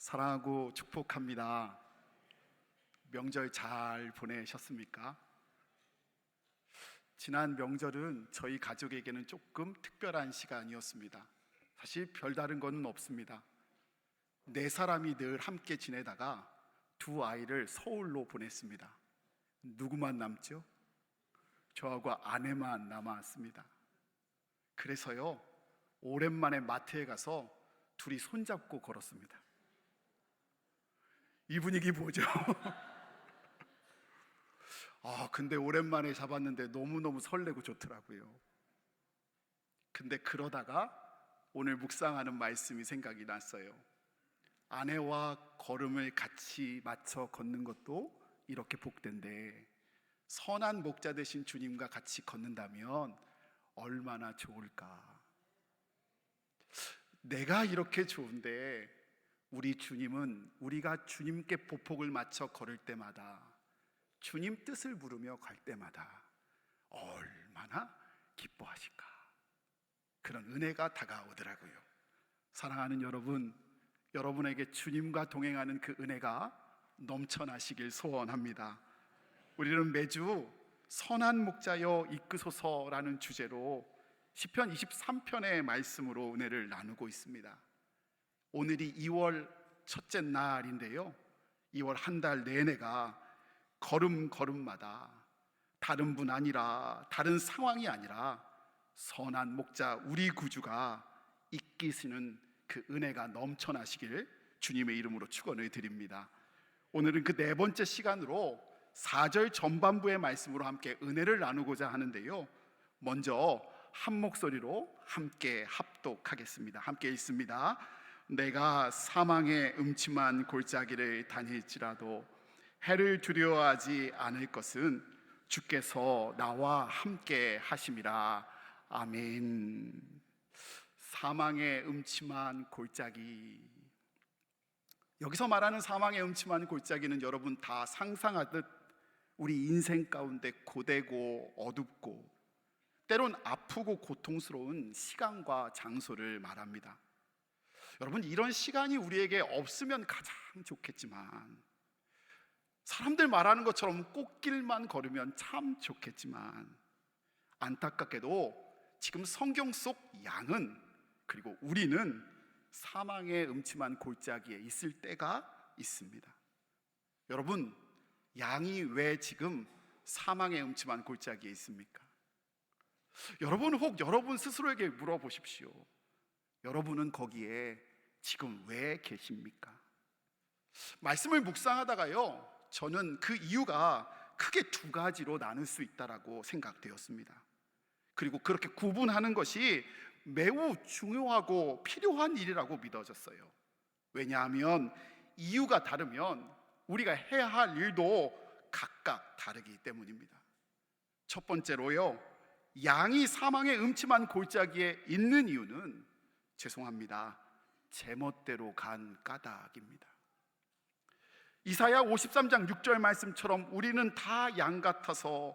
사랑하고 축복합니다. 명절 잘 보내셨습니까? 지난 명절은 저희 가족에게는 조금 특별한 시간이었습니다. 사실 별다른 건 없습니다. 네 사람이 늘 함께 지내다가 두 아이를 서울로 보냈습니다. 누구만 남죠? 저하고 아내만 남았습니다. 그래서요, 오랜만에 마트에 가서 둘이 손잡고 걸었습니다. 이 분위기 뭐죠? 근데 오랜만에 잡았는데 너무너무 설레고 좋더라고요. 근데 그러다가 오늘 묵상하는 말씀이 생각이 났어요. 아내와 걸음을 같이 맞춰 걷는 것도 이렇게 복된데 선한 목자 되신 주님과 같이 걷는다면 얼마나 좋을까. 내가 이렇게 좋은데 우리 주님은 우리가 주님께 보폭을 맞춰 걸을 때마다, 주님 뜻을 부르며 갈 때마다 얼마나 기뻐하실까. 그런 은혜가 다가오더라고요. 사랑하는 여러분, 여러분에게 주님과 동행하는 그 은혜가 넘쳐나시길 소원합니다. 우리는 매주 선한 목자여 이끄소서라는 주제로 시편 23편의 말씀으로 은혜를 나누고 있습니다. 오늘이 2월 첫째 날인데요, 2월 한 달 내내가 걸음걸음마다 다른 분 아니라, 다른 상황이 아니라 선한 목자 우리 구주가 이끄시는 그 은혜가 넘쳐나시길 주님의 이름으로 축원을 드립니다. 오늘은 그 네 번째 시간으로 4절 전반부의 말씀으로 함께 은혜를 나누고자 하는데요, 먼저 한 목소리로 함께 합독하겠습니다. 함께 읽습니다. 내가 사망의 음침한 골짜기를 다닐지라도 해를 두려워하지 않을 것은 주께서 나와 함께 하심이라. 아멘. 사망의 음침한 골짜기, 여기서 말하는 사망의 음침한 골짜기는 여러분 다 상상하듯 우리 인생 가운데 고되고 어둡고 때론 아프고 고통스러운 시간과 장소를 말합니다. 여러분, 이런 시간이 우리에게 없으면 가장 좋겠지만, 사람들 말하는 것처럼 꽃길만 걸으면 참 좋겠지만, 안타깝게도 지금 성경 속 양은, 그리고 우리는 사망의 음침한 골짜기에 있을 때가 있습니다. 여러분, 양이 왜 지금 사망의 음침한 골짜기에 있습니까? 여러분, 혹 여러분 스스로에게 물어보십시오. 여러분은 거기에 지금 왜 계십니까? 말씀을 묵상하다가요, 저는 그 이유가 크게 두 가지로 나눌 수 있다고 생각되었습니다. 그리고 그렇게 구분하는 것이 매우 중요하고 필요한 일이라고 믿어졌어요. 왜냐하면 이유가 다르면 우리가 해야 할 일도 각각 다르기 때문입니다. 첫 번째로요, 양이 사망의 음침한 골짜기에 있는 이유는, 죄송합니다, 제멋대로 간 까닭입니다. 이사야 53장 6절 말씀처럼 우리는 다 양 같아서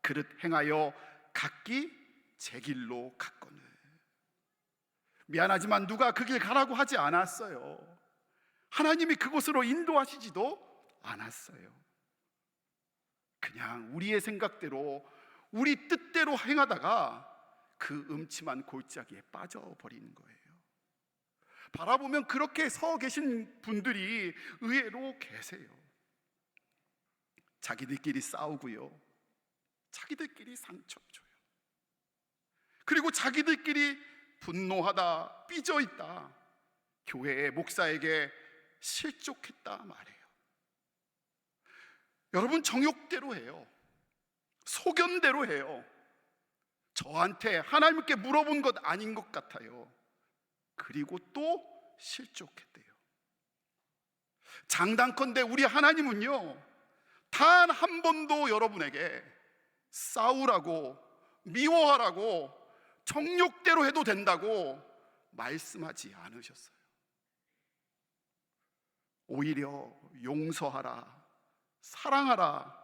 그릇 행하여 각기 제 길로 갔거늘. 미안하지만 누가 그 길 가라고 하지 않았어요. 하나님이 그곳으로 인도하시지도 않았어요. 그냥 우리의 생각대로, 우리 뜻대로 행하다가 그 음침한 골짜기에 빠져버리는 거예요. 바라보면 그렇게 서 계신 분들이 의외로 계세요. 자기들끼리 싸우고요, 자기들끼리 상처 줘요. 그리고 자기들끼리 분노하다, 삐져있다, 교회의 목사에게 실족했다 말해요. 여러분, 정욕대로 해요. 소견대로 해요. 저한테 하나님께 물어본 것 아닌 것 같아요. 그리고 또 실족했대요. 장단컨대 우리 하나님은요, 단 한 번도 여러분에게 싸우라고, 미워하라고, 정욕대로 해도 된다고 말씀하지 않으셨어요. 오히려 용서하라, 사랑하라,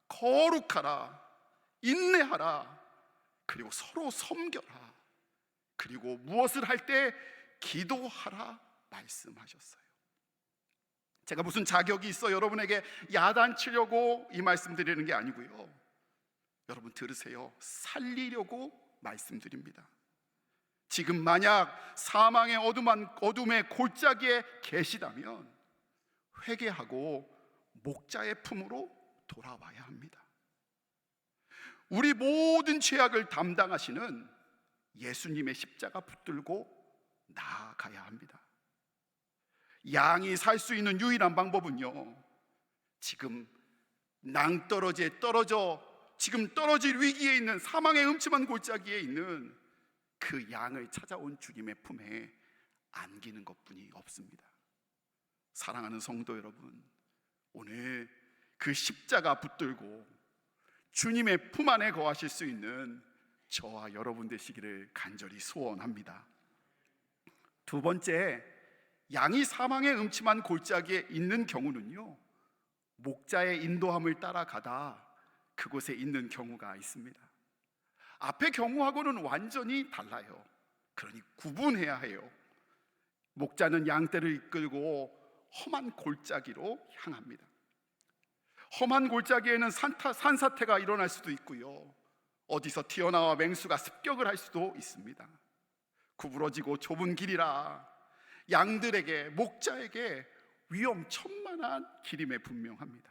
거룩하라, 인내하라, 그리고 서로 섬겨라, 그리고 무엇을 할 때 기도하라 말씀하셨어요. 제가 무슨 자격이 있어 여러분에게 야단치려고 이 말씀 드리는 게 아니고요, 여러분 들으세요. 살리려고 말씀드립니다. 지금 만약 사망의 어둠의 골짜기에 계시다면 회개하고 목자의 품으로 돌아와야 합니다. 우리 모든 죄악을 담당하시는 예수님의 십자가 붙들고 나아가야 합니다. 양이 살 수 있는 유일한 방법은요, 지금 낭떠러지에 지금 떨어질 위기에 있는 사망의 음침한 골짜기에 있는 그 양을 찾아온 주님의 품에 안기는 것뿐이 없습니다. 사랑하는 성도 여러분, 오늘 그 십자가 붙들고 주님의 품 안에 거하실 수 있는 저와 여러분 되시기를 간절히 소원합니다. 두 번째, 양이 사망의 음침한 골짜기에 있는 경우는요, 목자의 인도함을 따라가다 그곳에 있는 경우가 있습니다. 앞의 경우하고는 완전히 달라요. 그러니 구분해야 해요. 목자는 양떼를 이끌고 험한 골짜기로 향합니다. 험한 골짜기에는 산사태가 일어날 수도 있고요, 어디서 튀어나와 맹수가 습격을 할 수도 있습니다. 구부러지고 좁은 길이라 양들에게, 목자에게 위험천만한 길임에 분명합니다.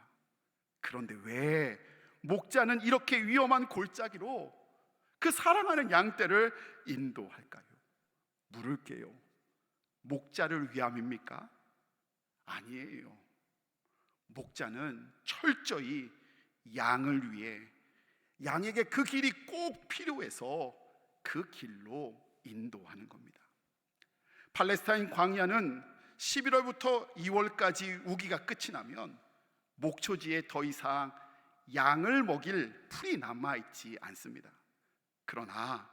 그런데 왜 목자는 이렇게 위험한 골짜기로 그 사랑하는 양떼를 인도할까요? 물을게요. 목자를 위함입니까? 아니에요. 목자는 철저히 양을 위해, 양에게 그 길이 꼭 필요해서 그 길로 인도하는 겁니다. 팔레스타인 광야는 11월부터 2월까지 우기가 끝이 나면 목초지에 더 이상 양을 먹일 풀이 남아있지 않습니다. 그러나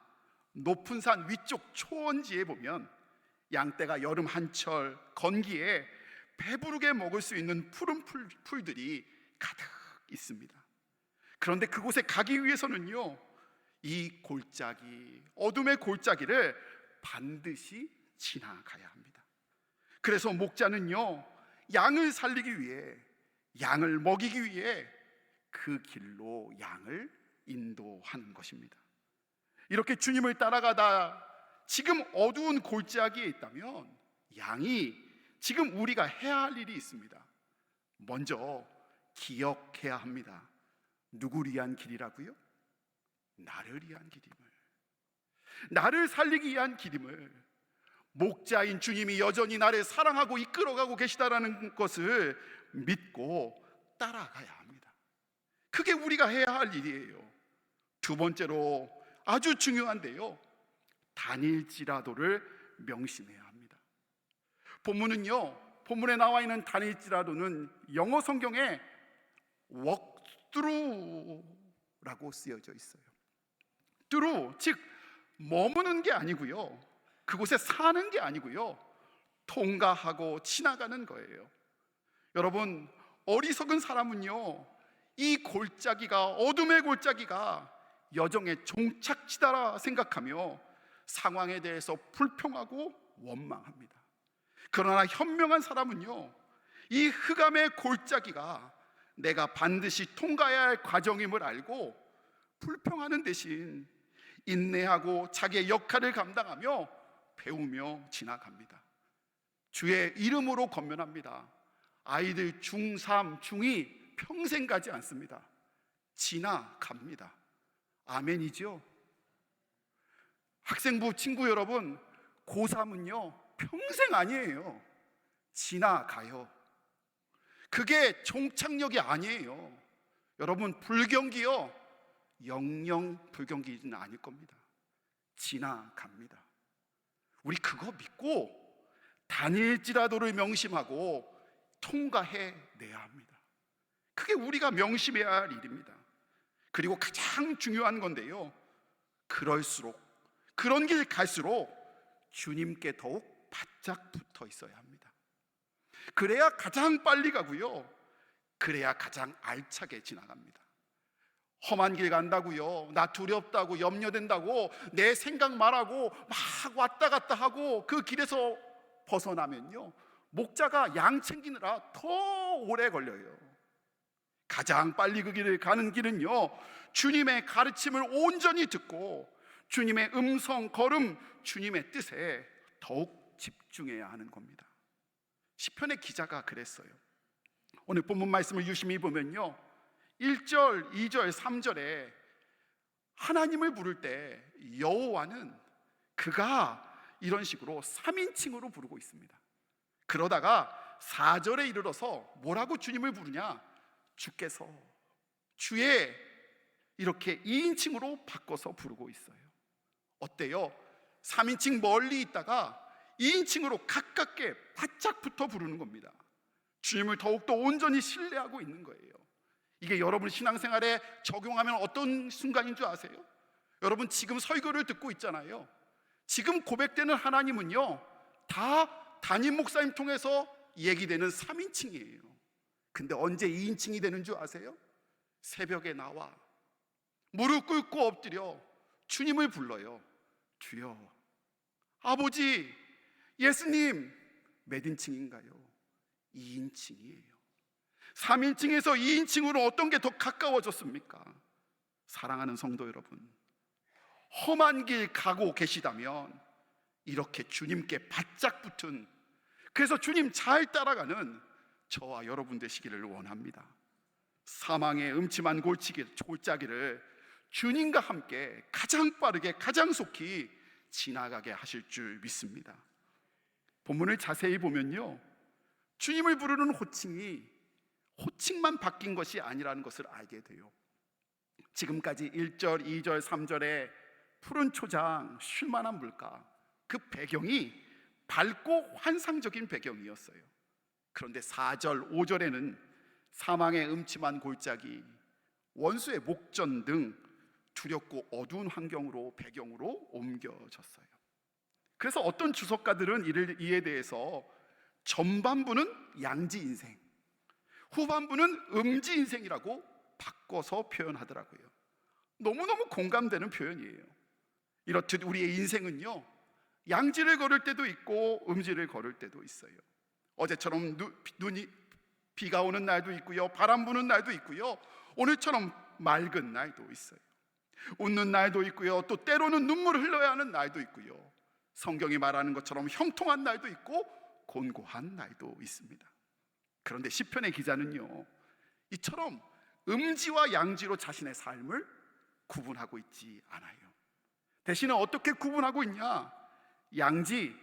높은 산 위쪽 초원지에 보면 양떼가 여름 한철 건기에 배부르게 먹을 수 있는 푸른 풀들이 가득 있습니다. 그런데 그곳에 가기 위해서는요, 이 골짜기, 어둠의 골짜기를 반드시 지나가야 합니다. 그래서 목자는요, 양을 살리기 위해, 양을 먹이기 위해 그 길로 양을 인도하는 것입니다. 이렇게 주님을 따라가다 지금 어두운 골짜기에 있다면 양이 지금 우리가 해야 할 일이 있습니다. 먼저 기억해야 합니다. 누구를 위한 길이라고요? 나를 위한 길임을, 나를 살리기 위한 길임을, 목자인 주님이 여전히 나를 사랑하고 이끌어가고 계시다라는 것을 믿고 따라가야 합니다. 그게 우리가 해야 할 일이에요. 두 번째로 아주 중요한데요, 다닐지라도를 명심해야 합니다. 본문에 나와 있는 다닐지라도는 영어 성경에 walk through라고 쓰여져 있어요. through, 즉 머무는 게 아니고요, 그곳에 사는 게 아니고요, 통과하고 지나가는 거예요. 여러분, 어리석은 사람은요, 이 골짜기가, 어둠의 골짜기가 여정의 종착지다라 생각하며 상황에 대해서 불평하고 원망합니다. 그러나 현명한 사람은요, 이 흑암의 골짜기가 내가 반드시 통과해야 할 과정임을 알고 불평하는 대신 인내하고 자기의 역할을 감당하며 배우며 지나갑니다. 주의 이름으로 권면합니다. 아이들 중3, 중2 평생 가지 않습니다. 지나갑니다. 아멘이죠? 학생부 친구 여러분, 고3은요 평생 아니에요. 지나가요. 그게 종착역이 아니에요. 여러분, 불경기요 영영 불경기는 아닐 겁니다. 지나갑니다. 우리 그거 믿고 다닐지라도를 명심하고 통과해내야 합니다. 그게 우리가 명심해야 할 일입니다. 그리고 가장 중요한 건데요, 그럴수록, 그런 길 갈수록 주님께 더욱 바짝 붙어 있어야 합니다. 그래야 가장 빨리 가고요, 그래야 가장 알차게 지나갑니다. 험한 길 간다고요, 나 두렵다고, 염려된다고 내 생각 말하고 막 왔다 갔다 하고 그 길에서 벗어나면요, 목자가 양 챙기느라 더 오래 걸려요. 가장 빨리 그 길을 가는 길은요, 주님의 가르침을 온전히 듣고 주님의 음성, 걸음, 주님의 뜻에 더욱 집중해야 하는 겁니다. 시편의 기자가 그랬어요. 오늘 본문 말씀을 유심히 보면요, 1절, 2절, 3절에 하나님을 부를 때 여호와는 그가 이런 식으로 3인칭으로 부르고 있습니다. 그러다가 4절에 이르러서 뭐라고 주님을 부르냐? 주께서, 주의, 이렇게 2인칭으로 바꿔서 부르고 있어요. 어때요? 3인칭 멀리 있다가 2인칭으로 가깝게 바짝 붙어 부르는 겁니다. 주님을 더욱더 온전히 신뢰하고 있는 거예요. 이게 여러분 신앙생활에 적용하면 어떤 순간인 줄 아세요? 여러분 지금 설교를 듣고 있잖아요. 지금 고백되는 하나님은요, 다 담임 목사님 통해서 얘기되는 3인칭이에요. 근데 언제 2인칭이 되는 줄 아세요? 새벽에 나와 무릎 꿇고 엎드려 주님을 불러요. 주여, 아버지, 예수님. 몇 인칭인가요? 2인칭이에요. 3인칭에서 2인칭으로 어떤 게 더 가까워졌습니까? 사랑하는 성도 여러분, 험한 길 가고 계시다면 이렇게 주님께 바짝 붙은, 그래서 주님 잘 따라가는 저와 여러분 되시기를 원합니다. 사망의 음침한 골짜기를 주님과 함께 가장 빠르게, 가장 속히 지나가게 하실 줄 믿습니다. 본문을 자세히 보면요, 주님을 부르는 호칭만 바뀐 것이 아니라는 것을 알게 돼요. 지금까지 1절, 2절, 3절에 푸른 초장, 쉴만한 물가, 그 배경이 밝고 환상적인 배경이었어요. 그런데 4절, 5절에는 사망의 음침한 골짜기, 원수의 목전 등 두렵고 어두운 환경으로, 배경으로 옮겨졌어요. 그래서 어떤 주석가들은 이에 대해서 전반부는 양지 인생, 후반부는 음지 인생이라고 바꿔서 표현하더라고요. 너무너무 공감되는 표현이에요. 이렇듯 우리의 인생은요, 양지를 걸을 때도 있고 음지를 걸을 때도 있어요. 어제처럼 비가 오는 날도 있고요, 바람 부는 날도 있고요, 오늘처럼 맑은 날도 있어요. 웃는 날도 있고요, 또 때로는 눈물을 흘려야 하는 날도 있고요, 성경이 말하는 것처럼 형통한 날도 있고 곤고한 날도 있습니다. 그런데 시편의 기자는요, 이처럼 음지와 양지로 자신의 삶을 구분하고 있지 않아요. 대신에 어떻게 구분하고 있냐? 양지,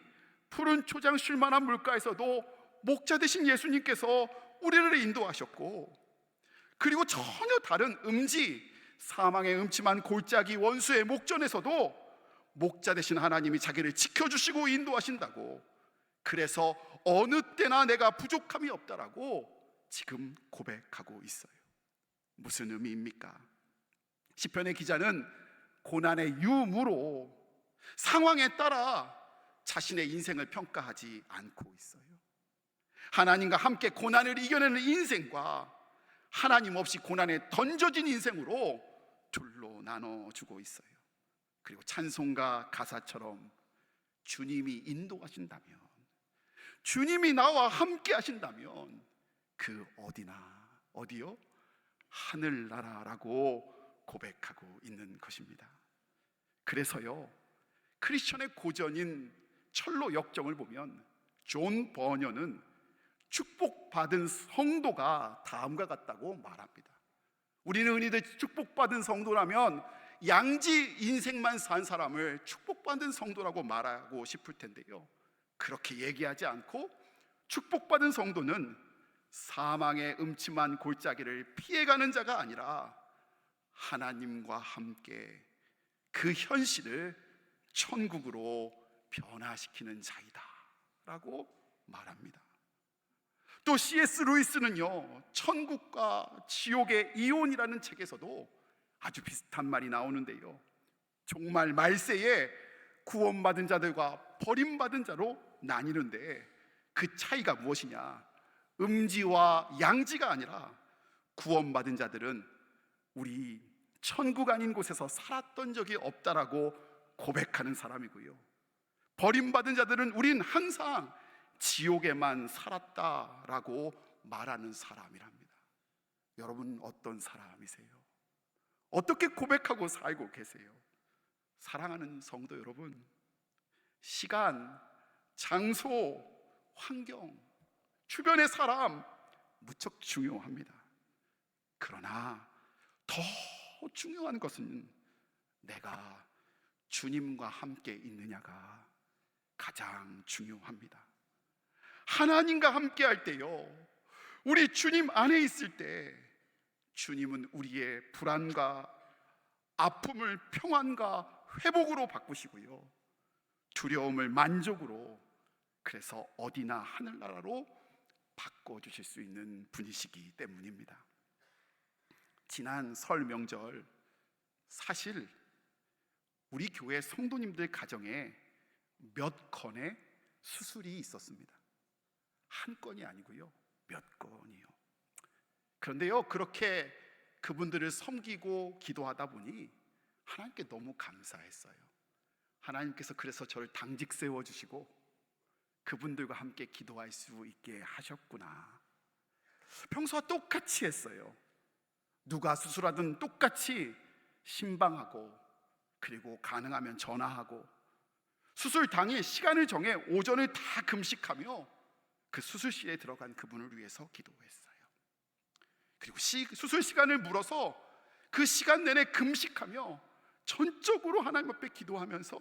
푸른 초장 쉴만한 물가에서도 목자 되신 예수님께서 우리를 인도하셨고, 그리고 전혀 다른 음지, 사망의 음침한 골짜기, 원수의 목전에서도 목자 되신 하나님이 자기를 지켜주시고 인도하신다고, 그래서 어느 때나 내가 부족함이 없다라고 지금 고백하고 있어요. 무슨 의미입니까? 시편의 기자는 고난의 유무로 상황에 따라 자신의 인생을 평가하지 않고 있어요. 하나님과 함께 고난을 이겨내는 인생과 하나님 없이 고난에 던져진 인생으로 둘로 나눠주고 있어요. 그리고 찬송가 가사처럼 주님이 인도하신다면, 주님이 나와 함께 하신다면 그 어디요? 하늘나라라고 고백하고 있는 것입니다. 그래서요, 크리스천의 고전인 철로 역정을 보면 존 버녀는 축복받은 성도가 다음과 같다고 말합니다. 우리는 흔히들 축복받은 성도라면 양지 인생만 산 사람을 축복받은 성도라고 말하고 싶을 텐데요, 그렇게 얘기하지 않고 축복받은 성도는 사망의 음침한 골짜기를 피해가는 자가 아니라 하나님과 함께 그 현실을 천국으로 변화시키는 자이다 라고 말합니다. 또 C.S. 루이스는요, 천국과 지옥의 이혼이라는 책에서도 아주 비슷한 말이 나오는데요, 정말 말세에 구원받은 자들과 버림받은 자로 나뉘는데 그 차이가 무엇이냐? 음지와 양지가 아니라 구원받은 자들은 우리 천국 아닌 곳에서 살았던 적이 없다라고 고백하는 사람이고요, 버림받은 자들은 우린 항상 지옥에만 살았다라고 말하는 사람이랍니다. 여러분 어떤 사람이세요? 어떻게 고백하고 살고 계세요? 사랑하는 성도 여러분, 시간, 장소, 환경, 주변의 사람 무척 중요합니다. 그러나 더 중요한 것은 내가 주님과 함께 있느냐가 가장 중요합니다. 하나님과 함께 할 때요, 우리 주님 안에 있을 때 주님은 우리의 불안과 아픔을 평안과 회복으로 바꾸시고요, 두려움을 만족으로, 그래서 어디나 하늘나라로 바꿔주실 수 있는 분이시기 때문입니다. 지난 설 명절, 사실 우리 교회 성도님들 가정에 몇 건의 수술이 있었습니다. 한 건이 아니고요, 몇 건이요. 그런데요, 그렇게 그분들을 섬기고 기도하다 보니 하나님께 너무 감사했어요. 하나님께서 그래서 저를 당직 세워주시고 그분들과 함께 기도할 수 있게 하셨구나. 평소와 똑같이 했어요. 누가 수술하든 똑같이 신방하고, 그리고 가능하면 전화하고, 수술 당일 시간을 정해 오전을 다 금식하며 그 수술실에 들어간 그분을 위해서 기도했어요. 그리고 수술 시간을 물어서 그 시간 내내 금식하며 전적으로 하나님 앞에 기도하면서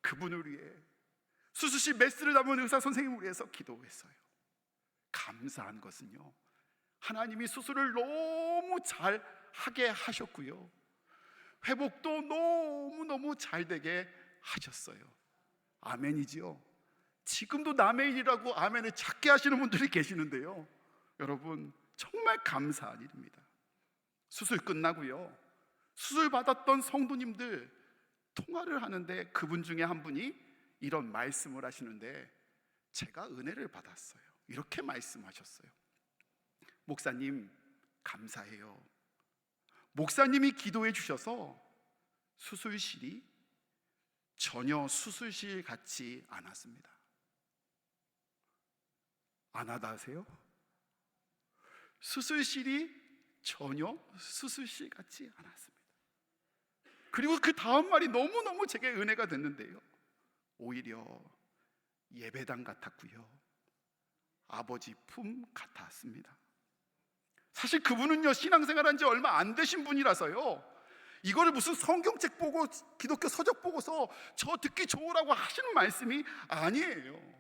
그분을 위해, 수술실 메스를 담은 의사 선생님을 위해서 기도했어요. 감사한 것은요, 하나님이 수술을 너무 잘 하게 하셨고요, 회복도 너무너무 잘 되게 하셨어요. 아멘이지요. 지금도 남의 일이라고 아멘을 작게 하시는 분들이 계시는데요, 여러분 정말 감사한 일입니다. 수술 끝나고요, 수술 받았던 성도님들 통화를 하는데 그분 중에 한 분이 이런 말씀을 하시는데 제가 은혜를 받았어요. 이렇게 말씀하셨어요. 목사님 감사해요. 목사님이 기도해 주셔서 수술실이 전혀 수술실 같지 않았습니다. 안 하다세요? 수술실이 전혀 수술실 같지 않았습니다. 그리고 그 다음 말이 너무너무 제게 은혜가 됐는데요, 오히려 예배당 같았고요, 아버지 품 같았습니다. 사실 그분은요, 신앙생활한 지 얼마 안 되신 분이라서요, 이거를 무슨 성경책 보고 기독교 서적 보고서 저 듣기 좋으라고 하시는 말씀이 아니에요.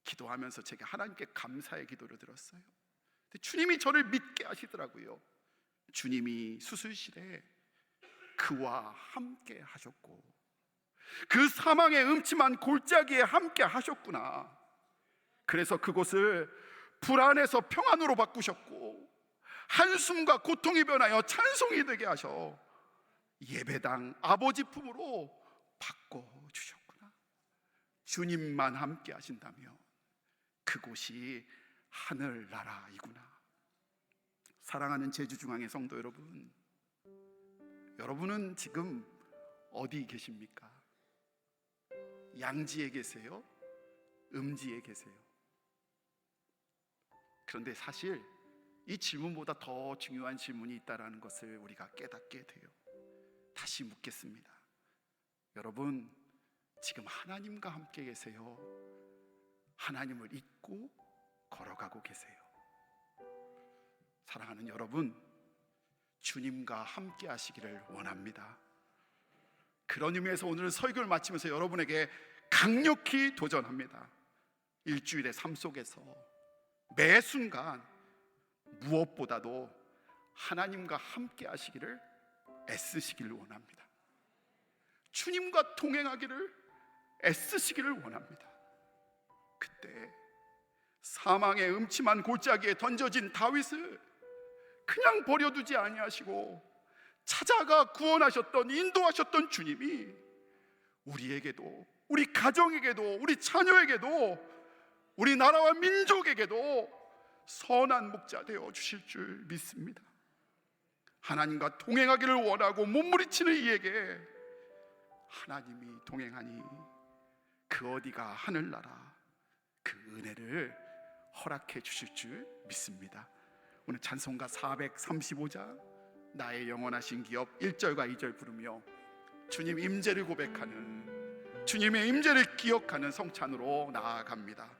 기도하면서 제가 하나님께 감사의 기도를 드렸어요. 근데 주님이 저를 믿게 하시더라고요. 주님이 수술실에 그와 함께 하셨고, 그 사망의 음침한 골짜기에 함께 하셨구나. 그래서 그곳을 불안에서 평안으로 바꾸셨고, 한숨과 고통이 변하여 찬송이 되게 하셔 예배당 아버지 품으로 바꿔주셨구나. 주님만 함께 하신다면 그곳이 하늘나라이구나. 사랑하는 제주중앙의 성도 여러분, 여러분은 지금 어디 계십니까? 양지에 계세요? 음지에 계세요? 그런데 사실 이 질문보다 더 중요한 질문이 있다는 것을 우리가 깨닫게 돼요. 다시 묻겠습니다. 여러분 지금 하나님과 함께 계세요? 하나님을 잊고 걸어가고 계세요? 사랑하는 여러분, 주님과 함께 하시기를 원합니다. 그런 의미에서 오늘 설교를 마치면서 여러분에게 강력히 도전합니다. 일주일의 삶 속에서 매 순간 무엇보다도 하나님과 함께 하시기를 애쓰시기를 원합니다. 주님과 동행하기를 애쓰시기를 원합니다. 그때 사망의 음침한 골짜기에 던져진 다윗을 그냥 버려두지 아니하시고 찾아가 구원하셨던, 인도하셨던 주님이 우리에게도, 우리 가정에게도, 우리 자녀에게도, 우리 나라와 민족에게도 선한 목자 되어 주실 줄 믿습니다. 하나님과 동행하기를 원하고 몸부림치는 이에게 하나님이 동행하니 그 어디가 하늘나라, 그 그 은혜를 허락해 주실 줄 믿습니다. 오늘 찬송가 435장 나의 영원하신 기업 1절과 2절 부르며 주님 임재를 고백하는, 주님의 임재를 기억하는 성찬으로 나아갑니다.